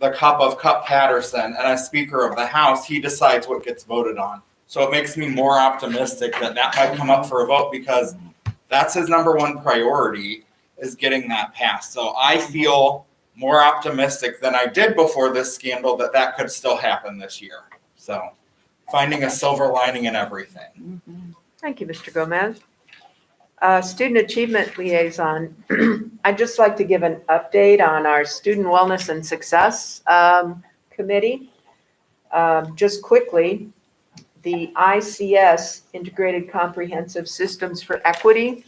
the Cupp of Cupp Patterson, and as Speaker of the House, he decides what gets voted on. So it makes me more optimistic that might come up for a vote, because that's his number one priority, is getting that passed. So I feel more optimistic than I did before this scandal that could still happen this year. So finding a silver lining in everything. Thank you, Mr. Gomez. Student Achievement Liaison, I'd just like to give an update on our Student Wellness and Success Committee. Just quickly, the ICS, Integrated Comprehensive Systems for Equity.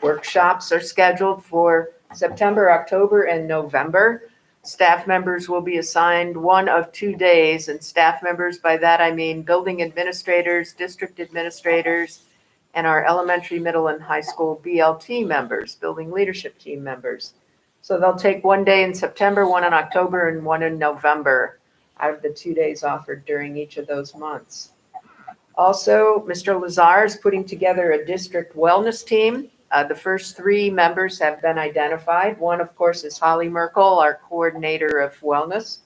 Workshops are scheduled for September, October, and November. Staff members will be assigned one of 2 days, and staff members, by that I mean building administrators, district administrators, and our elementary, middle, and high school BLT members, building leadership team members. So they'll take 1 day in September, one in October, and one in November out of the 2 days offered during each of those months. Also, Mr. Lazar is putting together a district wellness team. The first 3 members have been identified. One, of course, is Holly Merkel, our coordinator of wellness.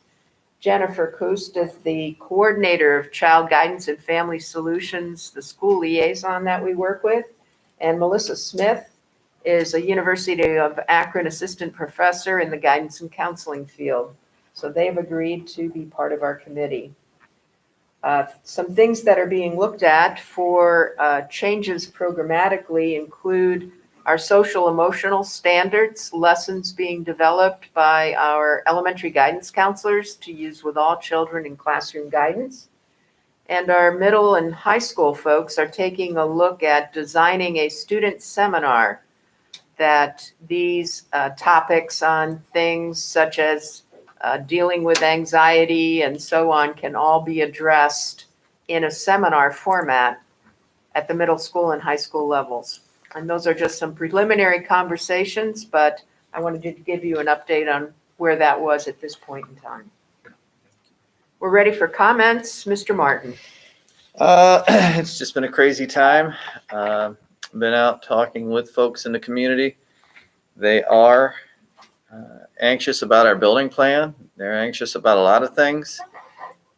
Jennifer Koost is the coordinator of Child Guidance and Family Solutions, the school liaison that we work with. And Melissa Smith is a University of Akron assistant professor in the guidance and counseling field. So they've agreed to be part of our committee. Some things that are being looked at for changes programmatically include our social emotional standards, lessons being developed by our elementary guidance counselors to use with all children in classroom guidance. And our middle and high school folks are taking a look at designing a student seminar that these topics on things such as dealing with anxiety and so on can all be addressed in a seminar format at the middle school and high school levels. And those are just some preliminary conversations, but I wanted to give you an update on where that was at this point in time. We're ready for comments. Mr. Martin. It's just been a crazy time. Been out talking with folks in the community. They are anxious about our building plan. They're anxious about a lot of things.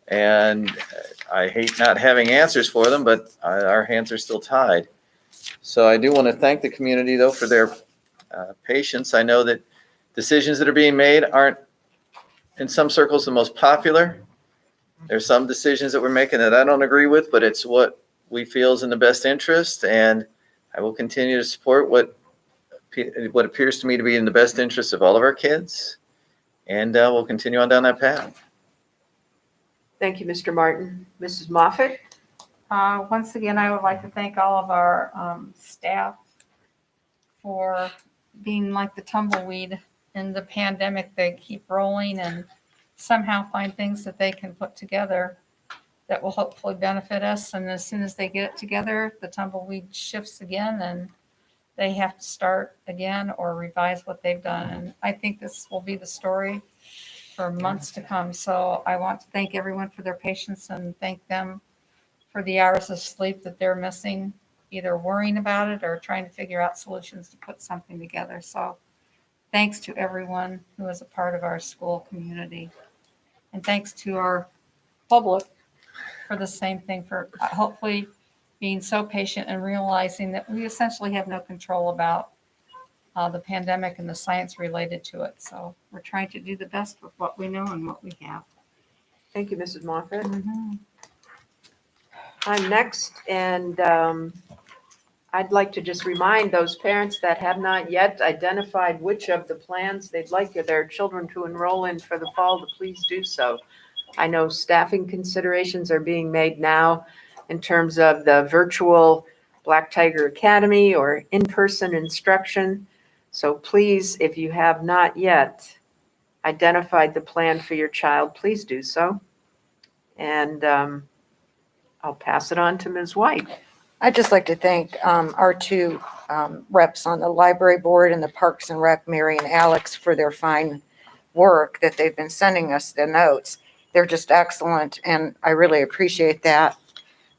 And I hate not having answers for them, but our hands are still tied. So I do want to thank the community, though, for their patience. I know that decisions that are being made aren't, in some circles, the most popular. There's some decisions that we're making that I don't agree with, but it's what we feel is in the best interest. And I will continue to support what appears to me to be in the best interest of all of our kids. And we'll continue on down that path. Thank you, Mr. Martin. Mrs. Moffett? Once again, I would like to thank all of our staff for being like the tumbleweed in the pandemic. They keep rolling and somehow find things that they can put together that will hopefully benefit us. And as soon as they get it together, the tumbleweed shifts again and they have to start again or revise what they've done. And I think this will be the story for months to come. So I want to thank everyone for their patience and thank them for the hours of sleep that they're missing, either worrying about it or trying to figure out solutions to put something together. So thanks to everyone who is a part of our school community. And thanks to our public for the same thing, for hopefully being so patient and realizing that we essentially have no control about the pandemic and the science related to it. So we're trying to do the best with what we know and what we have. Thank you, Mrs. Moffett. Mm-hmm. I'm next, and I'd like to just remind those parents that have not yet identified which of the plans they'd like their children to enroll in for the fall to please do so. I know staffing considerations are being made now in terms of the virtual Black Tiger Academy or in-person instruction. So please, if you have not yet identified the plan for your child, please do so. And I'll pass it on to Ms. White. I'd just like to thank our 2 reps on the library board and the Parks and Rec, Mary and Alex, for their fine work that they've been sending us the notes. They're just excellent, and I really appreciate that.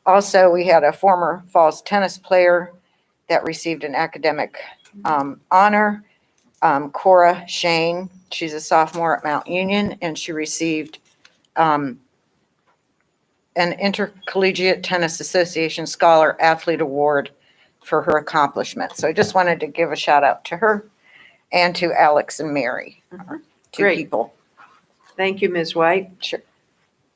Also, we had a former Falls tennis player that received an academic honor, Cora Shane. She's a sophomore at Mount Union, and she received an Intercollegiate Tennis Association Scholar Athlete Award for her accomplishment. So I just wanted to give a shout out to her and to Alex and Mary, our 2 Great. people. Thank you, Ms. White. Sure.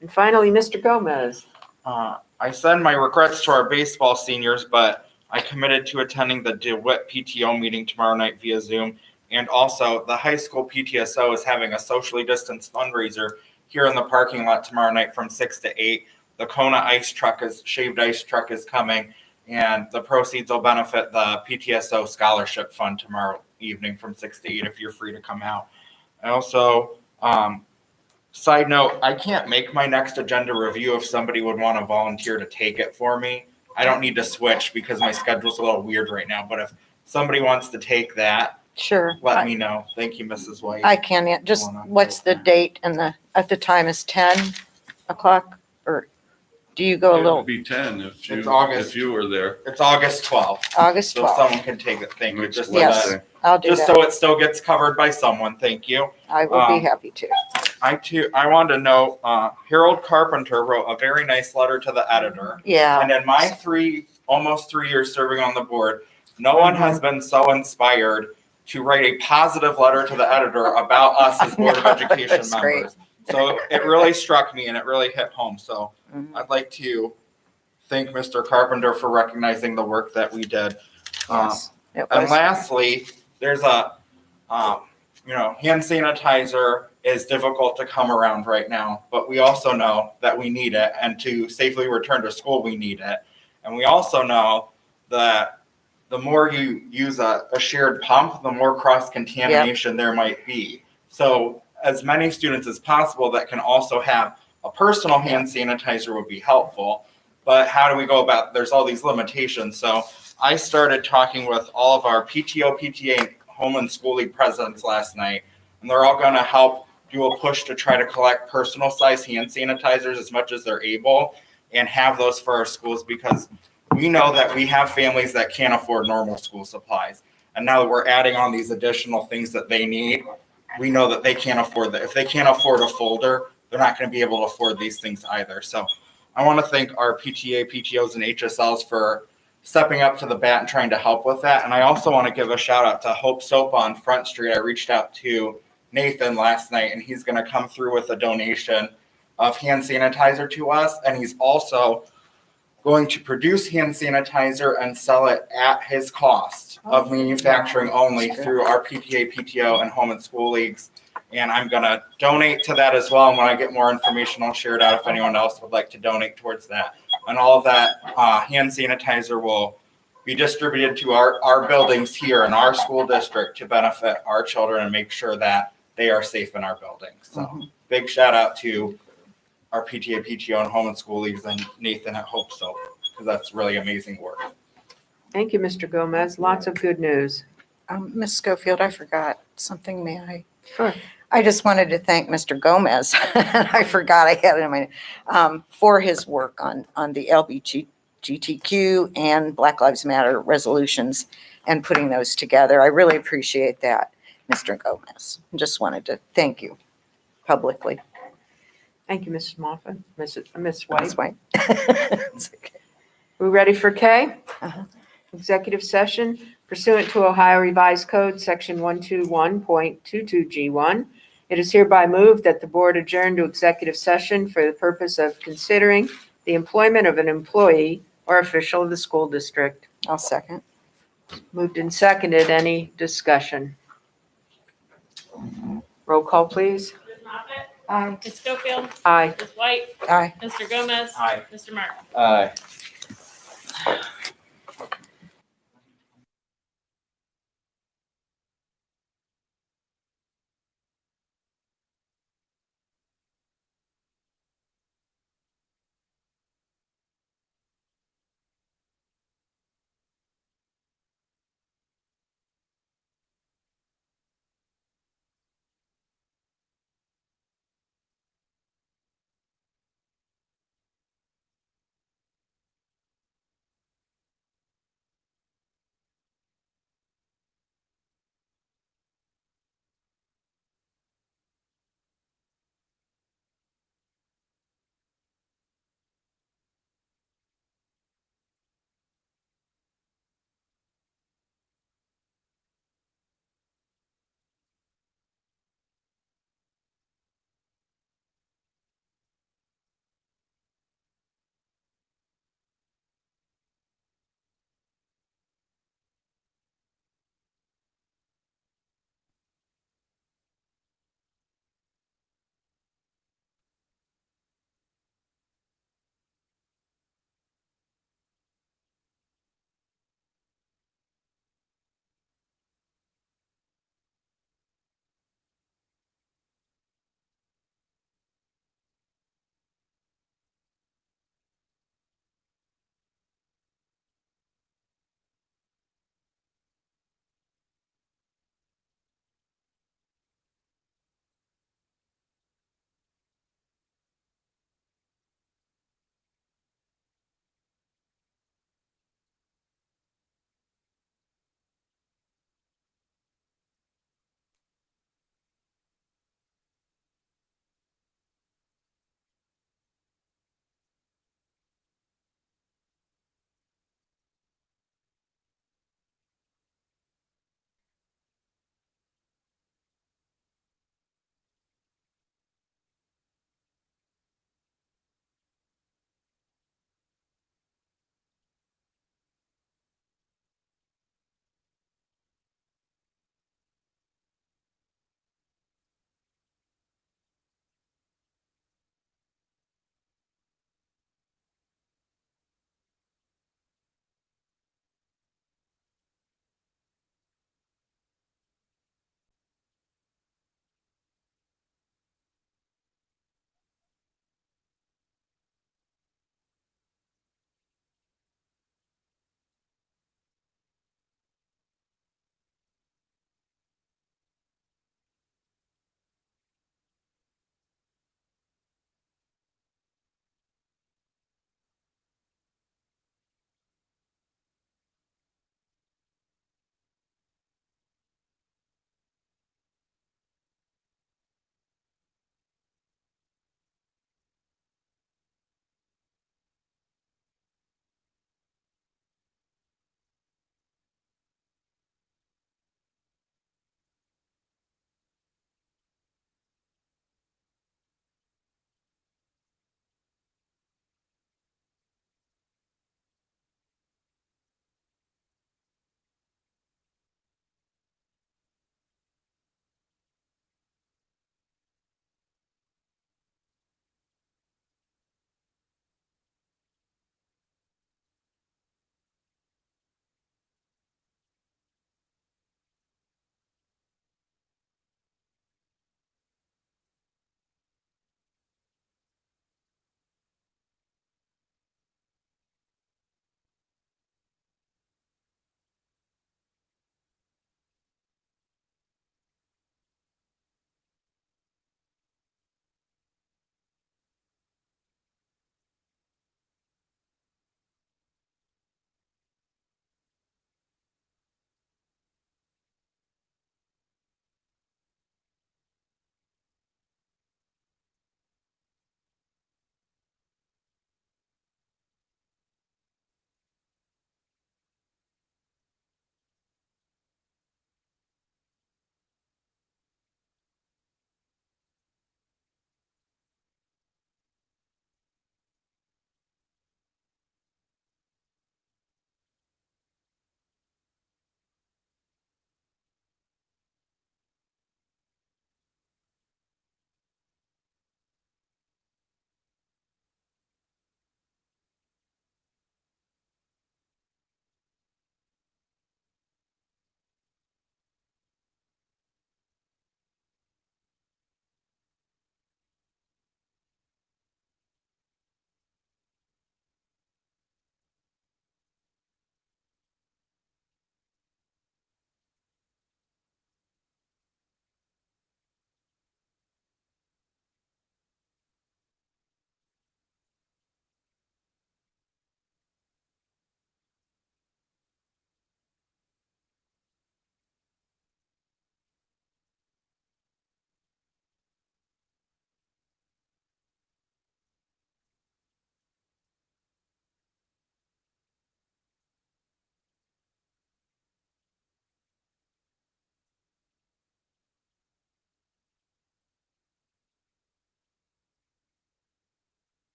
And finally, Mr. Gomez. I send my regrets to our baseball seniors, but I committed to attending the DeWitt PTO meeting tomorrow night via Zoom. And also, the high school PTSO is having a socially distanced fundraiser here in the parking lot tomorrow night from 6 to 8. the Kona shaved ice truck is coming, and the proceeds will benefit the PTSO scholarship fund tomorrow evening from 6 to 8 if you're free to come out. I also, side note, I can't make my next agenda review if somebody would want to volunteer to take it for me. I don't need to switch because my schedule's a little weird right now, but if somebody wants to take that, Sure. let me know. Thank you, Mrs. White. I can, just, what's the date and at the time is 10 o'clock? Or do you go a It little, would be 10 It's August. if you were there. It's August 12th, August so 12th? someone can take it. Thank you. Next Just Yes. Wednesday. I'll do just that. so it still gets covered by someone. Thank you. I will be happy to. I wanted to know, Harold Carpenter wrote a very nice letter to the editor. Yeah. And in my almost 3 years serving on the board, no one has been so inspired to write a positive letter to the editor about us as Board of Education That's great. members. So it really struck me and it really hit home. So Mhm. I'd like to thank Mr. Carpenter for recognizing the work that we did. Yes, it And was. lastly, there's hand sanitizer is difficult to come around right now, but we also know that we need it, and to safely return to school, we need it. And we also know that the more you use a shared pump, the more cross-contamination there might be. So as many students as possible that can also have a personal hand sanitizer would be helpful. But how do we go about, there's all these limitations. So I started talking with all of our PTO, PTA, and home and school league presidents last night, and they're all going to help do a push to try to collect personal size hand sanitizers as much as they're able and have those for our schools, because we know that we have families that can't afford normal school supplies. And now that we're adding on these additional things that they need, we know that they can't afford that. If they can't afford a folder, they're not going to be able to afford these things either. So I want to thank our PTA, PTOs, and HSLs for stepping up to the bat and trying to help with that. And I also want to give a shout out to Hope Soap on Front Street. I reached out to Nathan last night, and he's going to come through with a donation of hand sanitizer to us. And he's also going to produce hand sanitizer and sell it at his cost of manufacturing only through our PTA, PTO, and home and school leagues. And I'm going to donate to that as well. And when I get more information, I'll share it out if anyone else would like to donate towards that. And all of that hand sanitizer will be distributed to our buildings here in our school district to benefit our children and make sure that they are safe in our buildings. So big shout out to our PTA, PTO, and home and school leagues, and Nathan at Hope Soap, because that's really amazing work. Thank you, Mr. Gomez. Lots of good news. Ms. Schofield, I forgot something, may I? Sure. I just wanted to thank Mr. Gomez. I forgot I had it in my, for his work on the LGBTQ and Black Lives Matter resolutions and putting those together. I really appreciate that, Mr. Gomez. Just wanted to thank you publicly. Thank you, Mrs. Moffett. Ms. White. That's why. It's okay. We ready for K? Uh-huh. Executive session pursuant to Ohio Revised Code, Section 121.22G1. It is hereby moved that the board adjourn to executive session for the purpose of considering the employment of an employee or official of the school district. I'll second. Moved and seconded. Any discussion? Roll call, please. Ms. Moffett? Aye. Ms. Schofield? Aye. Ms. White? Aye. Mr. Gomez? Aye. Mr. Martin? Aye.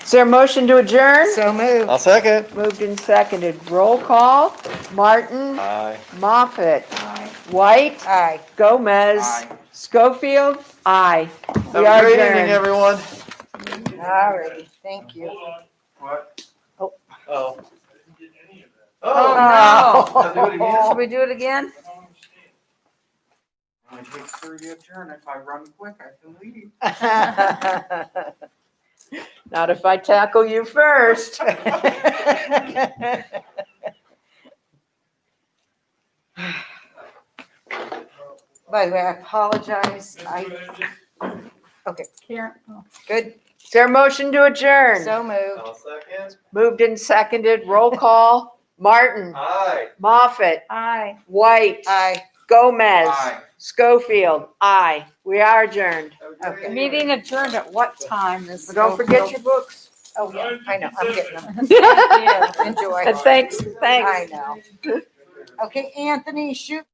Is there a motion to adjourn? So moved. I'll second. Moved and seconded. Roll call. Martin, Aye. Moffett, White, Aye. Gomez, Aye. Schofield, aye. Have We a are great evening, adjourned. everyone. Alrighty, thank you. What? Oh. Oh, I'll do it again. Should we do it again? Only takes 3 to adjourn. If I run quick, I can leave. Not if I tackle you first. By the way, I apologize. Karen, oh. Good, Is there a motion to adjourn? so moved. I'll second. Moved and seconded. Roll call. Martin, Aye. Moffett, Aye. White, Aye. Gomez, Aye. Schofield, aye. We are adjourned. Okay. Meeting adjourned at what time this? Don't forget your books. Oh, yeah, I know, I'm getting them. Yeah. Enjoy. And thanks. I know. Okay, Anthony, shoot.